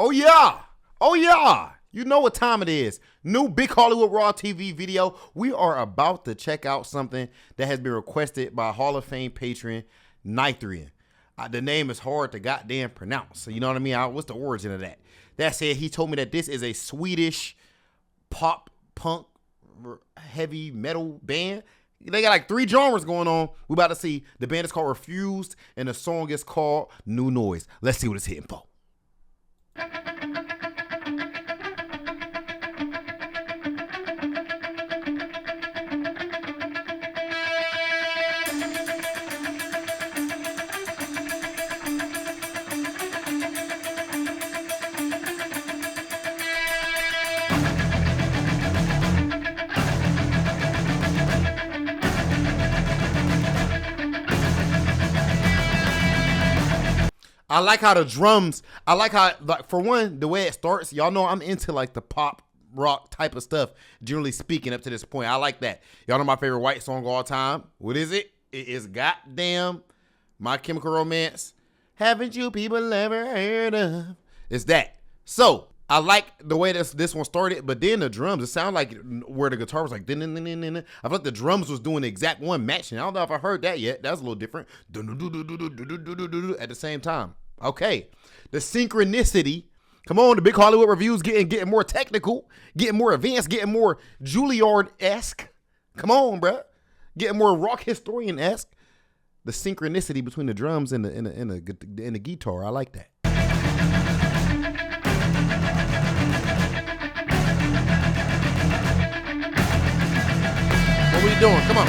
Oh yeah. Oh yeah. You know what time it is. New Big Hollywood Raw TV video. We are about to check out something that has been requested by Hall of Fame patron Nithrian. The name is hard to goddamn pronounce. So you know what I mean? What's the origin of that? That said, he told me that this is a Swedish pop punk heavy metal band. They got like 3 genres going on. We about to see. The band is called Refused and the song is called New Noise. Let's see what it's hitting for. I like how the drums, like, for one, the way it starts, y'all know I'm into like the pop rock type of stuff, generally speaking up to this point. I like that. Y'all know my favorite white song of all time. What is it? It is goddamn My Chemical Romance. Haven't you people ever heard of? It's that. So, I like the way this one started, but then the drums, it sounded like where the guitar was like, I feel like the drums was doing the exact one matching. I don't know if I heard that yet. That's a little different. At the same time. Okay. The synchronicity. Come on, the Big Hollywood Reviews getting more technical, getting more advanced, getting more Juilliard-esque. Come on, bruh. Getting more rock historian-esque. The synchronicity between the drums and the guitar. I like that. What are we doing? Come on.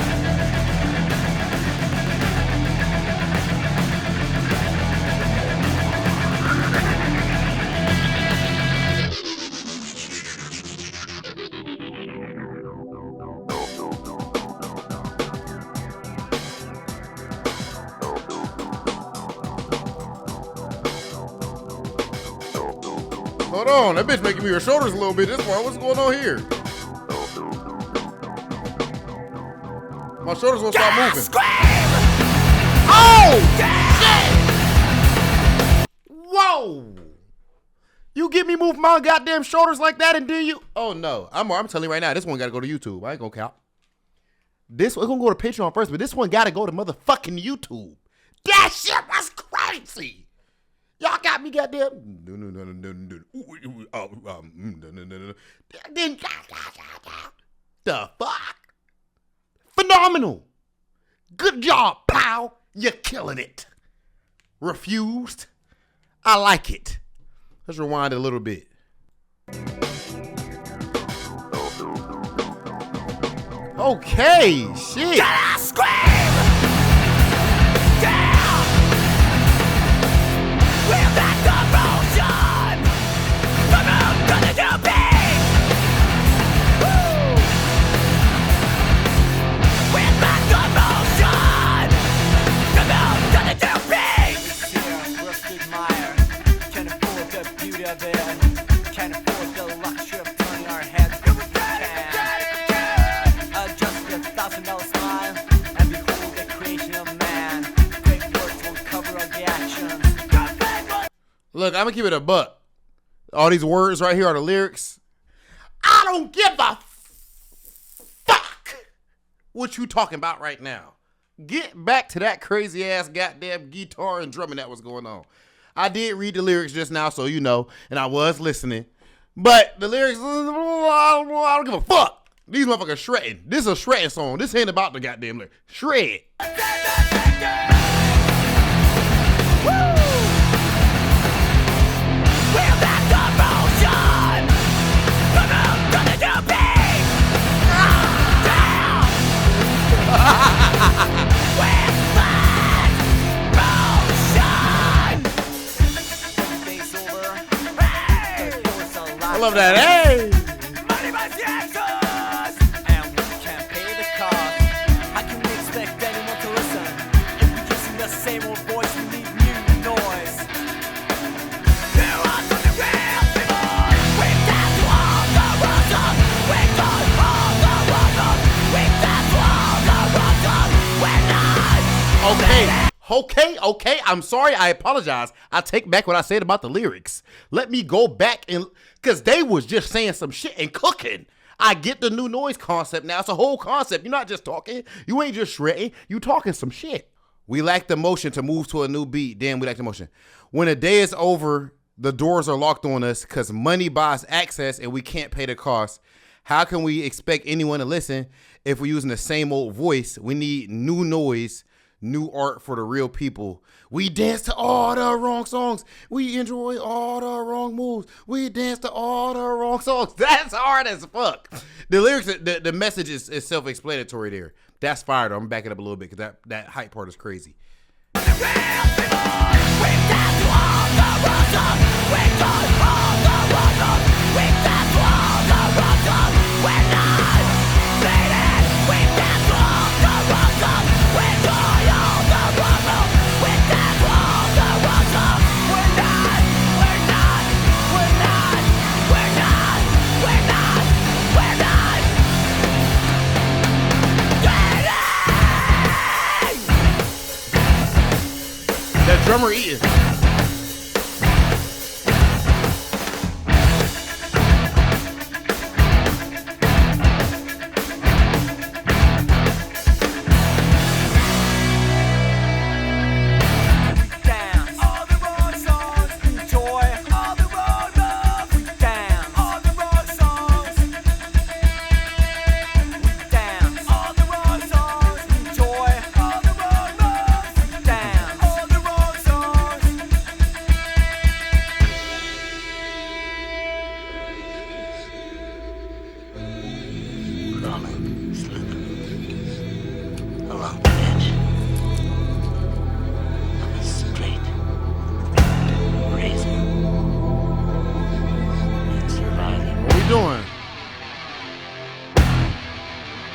Hold on, that bitch making me her shoulders a little bit. This one, what's going on here? My shoulders gonna start moving. Scream! Oh! Shit! Whoa! You get me move my goddamn shoulders like that and then you... Oh no, I'm telling you right now, this one gotta go to YouTube. I ain't gonna count. This one gonna go to Patreon first, but this one gotta go to motherfucking YouTube. That shit was crazy! Y'all got me goddamn... The fuck? Phenomenal. Good job, pal. You're killing it. Refused. I like it. Let's rewind it a little bit. Okay, shit. Gotta scream. Down. We're back to motion. Come on, gonna do big. Can't afford the luxury of turning our heads. Adjust your $1,000 smile and behold the creation of man. Great words will cover all the actions. Look, I'm gonna keep it a buck. All these words right here are the lyrics. I don't give a fuck what you talking about right now. Get back to that crazy ass goddamn guitar and drumming that was going on. I did read the lyrics just now, so you know, and I was listening. But the lyrics, I don't give a fuck. These motherfuckers shredding. This is a shredding song. This ain't about the goddamn lyrics. Shred. I love that. Hey! Money buys the answers, and we can't pay the cost. How can we expect anyone to listen if we're using the same old voice? We need new noise. There are some real people. We've got to all the rules up. We've got all the rules up. We've got to all the rules up. We're not. Okay, Okay. I'm sorry. I apologize. I take back what I said about the lyrics. Let me go back and, because they was just saying some shit and cooking. I get the new noise concept now. It's a whole concept. You're not just talking. You ain't just shredding. You talking some shit. We lack the motion to move to a new beat. Damn, we lack the motion. When the day is over, the doors are locked on us because money buys access and we can't pay the cost. How can we expect anyone to listen if we're using the same old voice? We need new noise, new art for the real people. We dance to all the wrong songs. We enjoy all the wrong moves. We dance to all the wrong songs. That's hard as fuck. The lyrics, the message is self-explanatory there. That's fire though. I'm back it up a little bit because that hype part is crazy. That drummer eating.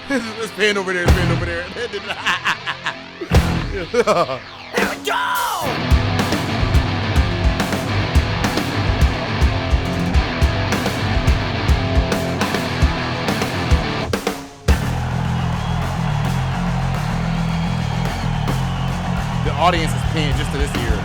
It's pan over there. Here we go! The audience is paying just to this year.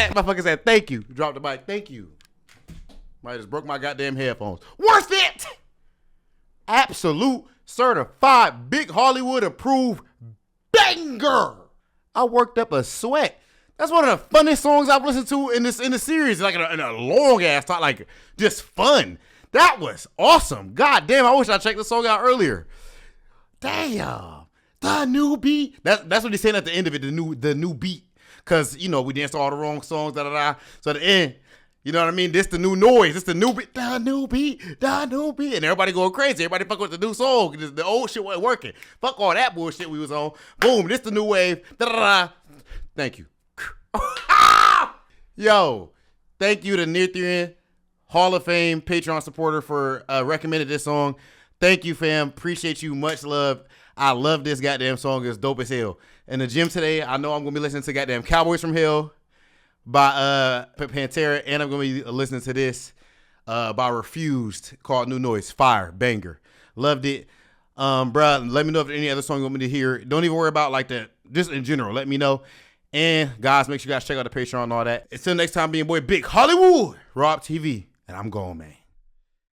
Motherfucker said, thank you. Dropped the mic. Thank you. Might just broke my goddamn headphones. Worth it. Absolute certified big Hollywood approved banger. I worked up a sweat. That's one of the funniest songs I've listened to in the series. Like in a long ass time, like just fun. That was awesome. God damn, I wish I checked the song out earlier. Damn. The new beat. That's what he's saying at the end of it, the new beat. Cause you know we danced to all the wrong songs, So at the end, you know what I mean? This the new noise. This the new beat. The new beat. And everybody going crazy. Everybody fuck with the new song. The old shit wasn't working. Fuck all that bullshit we was on. Boom. This the new wave. Thank you. Yo, thank you to Near Theory Hall of Fame Patreon supporter for recommending this song. Thank you, fam. Appreciate you. Much love. I love this goddamn song. It's dope as hell. In the gym today, I know I'm going to be listening to goddamn Cowboys from Hell by Pantera, and I'm going to be listening to this by Refused called New Noise. Fire. Banger. Loved it. Bruh, let me know if there's any other song you want me to hear. Don't even worry about like that. Just in general, let me know. And guys, make sure you guys check out the Patreon and all that. Until next time, being boy Big Hollywood, Rob TV, and I'm gone, man.